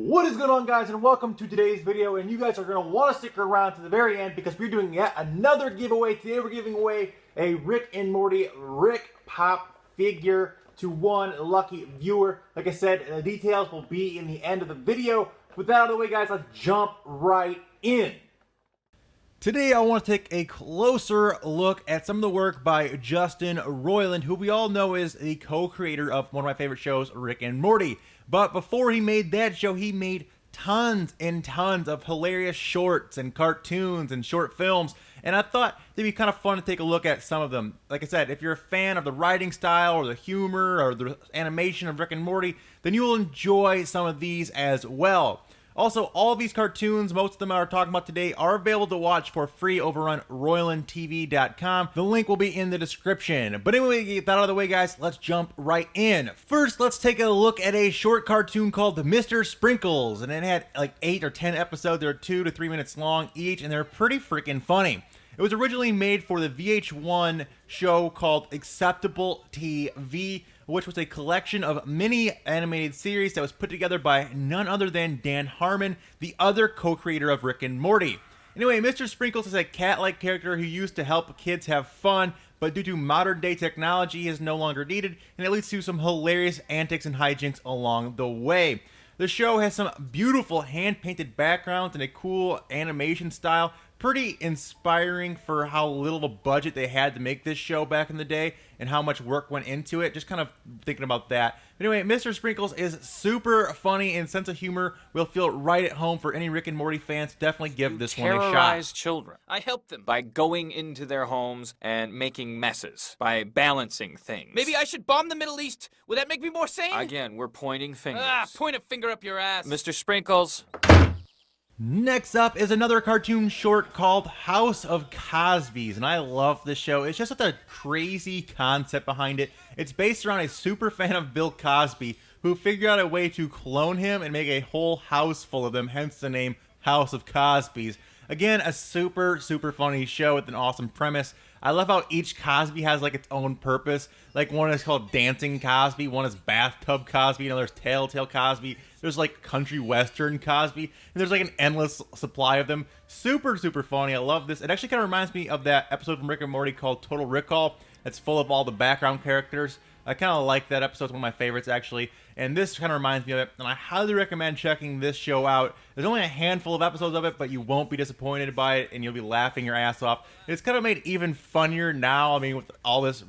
What is going on, guys, and welcome to today's video. And you guys are going to want to stick around to the very end because we're doing yet another giveaway. Today we're giving away a Rick and Morty Rick Pop figure to one lucky viewer. Like I said, the details will be in the end of the video. With that out of the way, guys, let's jump right in. Today I want to take a closer look at some of the work by Justin Roiland, who we all know is the co-creator of one of my favorite shows, Rick and Morty. But before he made that show, he made tons and tons of hilarious shorts and cartoons and short films, and I thought it'd be kind of fun to take a look at some of them. Like I said, if you're a fan of the writing style or the humor or the animation of Rick and Morty, then you will enjoy some of these as well. Also, all of these cartoons, most of them I'm talking about today, are available to watch for free over on RoilandTV.com. The link will be in the description. But anyway, get that out of the way, guys, let's jump right in. First, let's take a look at a short cartoon called Mr. Sprinkles. And it had like 8 or 10 episodes. They're 2 to 3 minutes long each, and they're pretty freaking funny. It was originally made for the VH1 show called Acceptable TV, which was a collection of mini animated series that was put together by none other than Dan Harmon, the other co-creator of Rick and Morty. Anyway, Mr. Sprinkles is a cat-like character who used to help kids have fun, but due to modern-day technology, he is no longer needed, and it leads to some hilarious antics and hijinks along the way. The show has some beautiful hand-painted backgrounds and a cool animation style. Pretty inspiring for how little of a budget they had to make this show back in the day and how much work went into it. Just kind of thinking about that. Anyway, Mr. Sprinkles is super funny and sense of humor will feel right at home for any Rick and Morty fans. Definitely give this one a shot. Terrorize children. I help them by going into their homes and making messes, by balancing things. Maybe I should bomb the Middle East. Would that make me more sane? Again, we're pointing fingers. Point a finger up your ass. Mr. Sprinkles. Next up is another cartoon short called House of Cosbys, and I love this show. It's just such a crazy concept behind it. It's based around a super fan of Bill Cosby who figured out a way to clone him and make a whole house full of them, hence the name House of Cosbys. Again, a super funny show with an awesome premise. I love how each Cosby has like its own purpose. Like one is called Dancing Cosby, one is Bathtub Cosby, there's Telltale Cosby, there's like Country Western Cosby, and there's like an endless supply of them. Super funny. I love this. It actually kind of reminds me of that episode from Rick and Morty called Total Recall. That's full of all the background characters. I kind of like that episode. It's one of my favorites, actually. And this kind of reminds me of it. And I highly recommend checking this show out. There's only a handful of episodes of it, but you won't be disappointed by it, and you'll be laughing your ass off. It's kind of made even funnier now. I mean, with all this,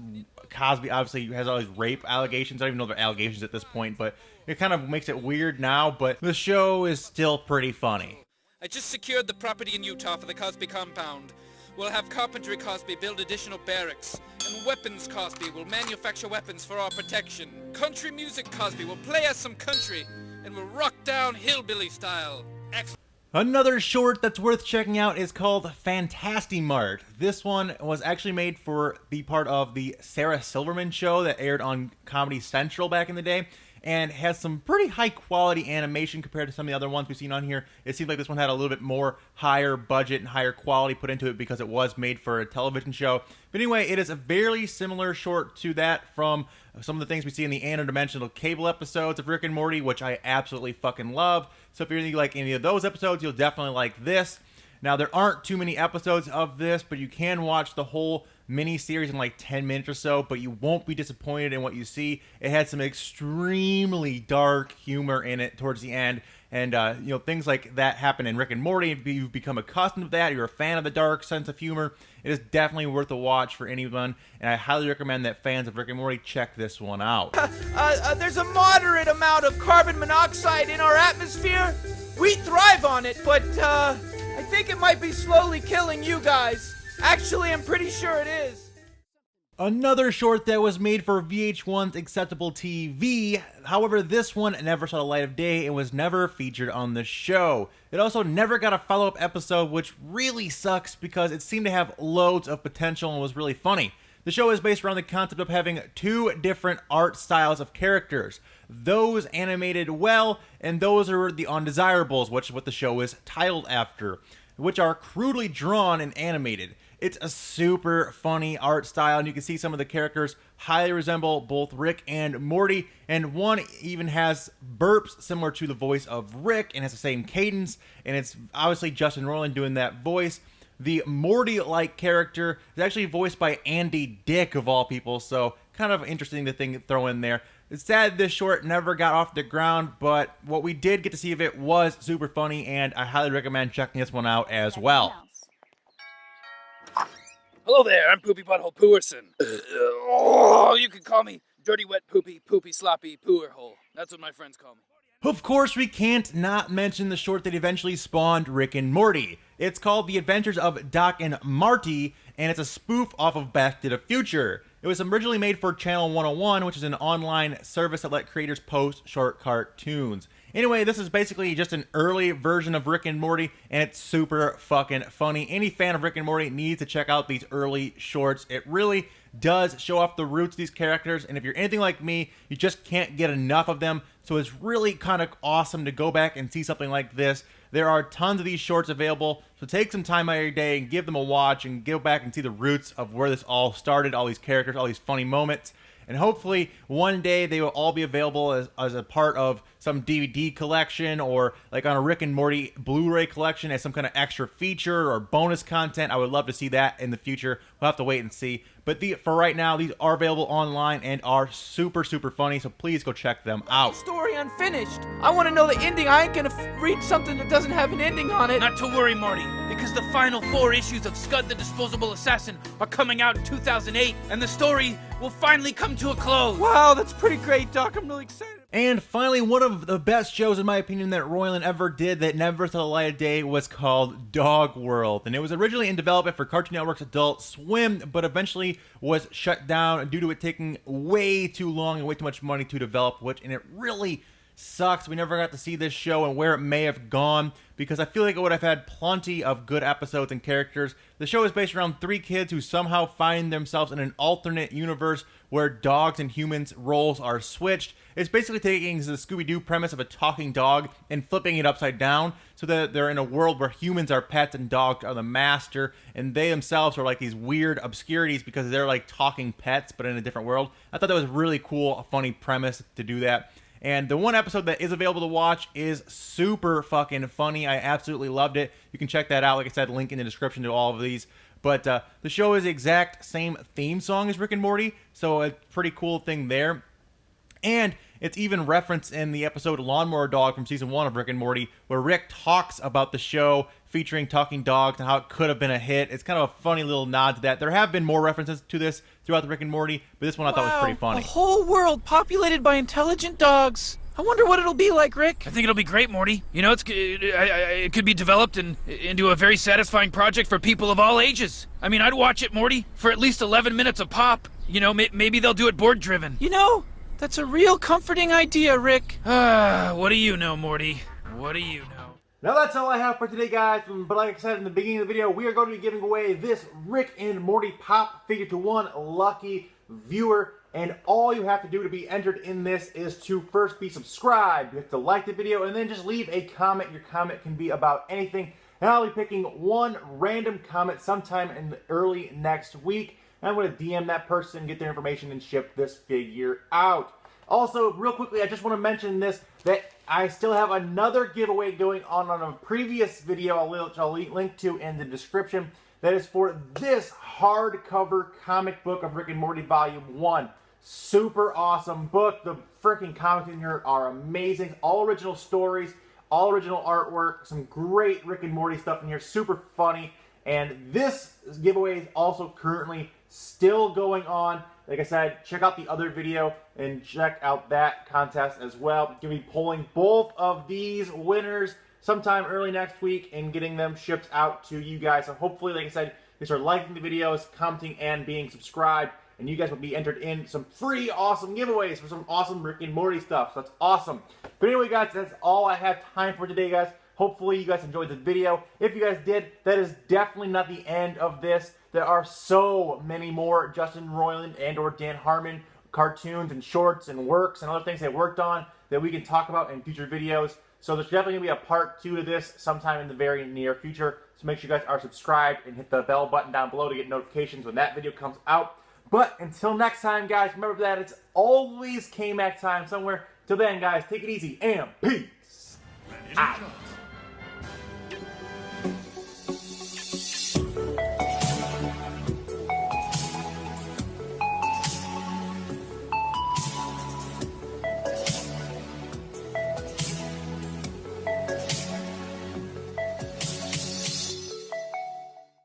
Cosby obviously has all these rape allegations. I don't even know if they're allegations at this point, but it kind of makes it weird now. But the show is still pretty funny. I just secured the property in Utah for the Cosby compound. We'll have Carpentry Cosby build additional barracks, and Weapons Cosby will manufacture weapons for our protection. Country Music Cosby will play us some country, and we'll rock down hillbilly style. Excellent. Another short that's worth checking out is called Fantastimart. This one was actually made for the part of the Sarah Silverman show that aired on Comedy Central back in the day, and has some pretty high quality animation compared to some of the other ones we've seen on here. It seems like this one had a little bit more higher budget and higher quality put into it because it was made for a television show. But anyway, it is a very similar short to that from some of the things we see in the interdimensional cable episodes of Rick and Morty, which I absolutely fucking love. So if you like any of those episodes, you'll definitely like this. Now, there aren't too many episodes of this, but you can watch the whole mini-series in like 10 minutes or so, but you won't be disappointed in what you see. It had some extremely dark humor in it towards the end, and you know, things like that happen in Rick and Morty. You've become accustomed to that. You're a fan of the dark sense of humor. It is definitely worth a watch for anyone, and I highly recommend that fans of Rick and Morty check this one out. There's a moderate amount of carbon monoxide in our atmosphere. We thrive on it, but I think it might be slowly killing you guys. Actually, I'm pretty sure it is. Another short that was made for VH1's Acceptable TV. However, this one never saw the light of day and was never featured on the show. It also never got a follow-up episode, which really sucks because it seemed to have loads of potential and was really funny. The show is based around the concept of having 2 different art styles of characters. Those animated well, and those are the undesirables, which is what the show is titled after, which are crudely drawn and animated. It's a super funny art style, and you can see some of the characters highly resemble both Rick and Morty, and one even has burps similar to the voice of Rick and has the same cadence, and it's obviously Justin Roiland doing that voice. The Morty-like character is actually voiced by Andy Dick, of all people, so kind of interesting to throw in there. It's sad this short never got off the ground, but what we did get to see of it was super funny, and I highly recommend checking this one out as well. Hello there, I'm Poopy Butthole Pooerson. You can call me Dirty Wet Poopy Poopy Sloppy Pooer Hole. That's what my friends call me. Of course, we can't not mention the short that eventually spawned Rick and Morty. It's called The Adventures of Doc and Marty, and it's a spoof off of Back to the Future. It was originally made for Channel 101, which is an online service that let creators post short cartoons. Anyway, this is basically just an early version of Rick and Morty, and it's super fucking funny. Any fan of Rick and Morty needs to check out these early shorts. It really does show off the roots of these characters, and if you're anything like me, you just can't get enough of them, so it's really kind of awesome to go back and see something like this. There are tons of these shorts available, so take some time out of your day and give them a watch and go back and see the roots of where this all started, all these characters, all these funny moments. And hopefully one day they will all be available as a part of some DVD collection, or like on a Rick and Morty Blu-ray collection as some kind of extra feature or bonus content. I would love to see that in the future. We'll have to wait and see. But for right now, these are available online and are super, super funny, so please go check them out. Story unfinished. I want to know the ending. I ain't gonna read something that doesn't have an ending on it. Not to worry, Morty, because the final 4 issues of Scud the Disposable Assassin are coming out in 2008, and the story will finally come to a close. Wow, that's pretty great, Doc. I'm really excited. And finally, one of the best shows, in my opinion, that Roiland ever did that never saw the light of day was called Dog World. And it was originally in development for Cartoon Network's Adult Swim, but eventually was shut down due to it taking way too long and way too much money to develop, and it really sucks. We never got to see this show and where it may have gone, because I feel like it would have had plenty of good episodes and characters. The show is based around 3 kids who somehow find themselves in an alternate universe where dogs and humans roles are switched. It's basically taking the Scooby-Doo premise of a talking dog and flipping it upside down so that they're in a world where humans are pets and dogs are the master, and they themselves are like these weird obscurities because they're like talking pets but in a different world. I thought that was really cool, a funny premise to do that. And the one episode that is available to watch is super fucking funny. I absolutely loved it. You can check that out. Like I said, link in the description to all of these. But the show is the exact same theme song as Rick and Morty, so a pretty cool thing there. And it's even referenced in the episode Lawnmower Dog from season 1 of Rick and Morty, where Rick talks about the show featuring talking dogs and how it could have been a hit. It's kind of a funny little nod to that. There have been more references to this throughout the Rick and Morty, but this one I thought was pretty funny. A whole world populated by intelligent dogs. I wonder what it'll be like, Rick. I think it'll be great, Morty. You know, it could be developed into a very satisfying project for people of all ages. I mean, I'd watch it, Morty, for at least 11 minutes of pop. You know, maybe they'll do it board-driven. You know, that's a real comforting idea, Rick. What do you know, Morty? What do you know? Now that's all I have for today, guys. But like I said in the beginning of the video, we are going to be giving away this Rick and Morty pop figure to one lucky viewer. And all you have to do to be entered in this is to first be subscribed. You have to like the video and then just leave a comment. Your comment can be about anything. And I'll be picking one random comment sometime in early next week. And I'm going to DM that person, get their information, and ship this figure out. Also, real quickly, I just want to mention this, that I still have another giveaway going on a previous video I'll link to in the description. That is for this hardcover comic book of Rick and Morty Volume 1. Super awesome book. The freaking comics in here are amazing. All original stories, all original artwork, some great Rick and Morty stuff in here. Super funny. And this giveaway is also currently still going on. Like I said, check out the other video and check out that contest as well. Going to be pulling both of these winners sometime early next week and getting them shipped out to you guys. So hopefully, like I said, you start liking the videos, commenting, and being subscribed, and you guys will be entered in some free awesome giveaways for some awesome Rick and Morty stuff. So that's awesome. But anyway, guys, that's all I have time for today, guys. Hopefully you guys enjoyed the video. If you guys did, that is definitely not the end of this. There are so many more Justin Roiland and or Dan Harmon cartoons and shorts and works and other things they worked on that we can talk about in future videos. So there's definitely going to be a part 2 to this sometime in the very near future. So make sure you guys are subscribed and hit the bell button down below to get notifications when that video comes out. But until next time, guys, remember that it's always K-Mac time somewhere. Till then, guys, take it easy and peace out.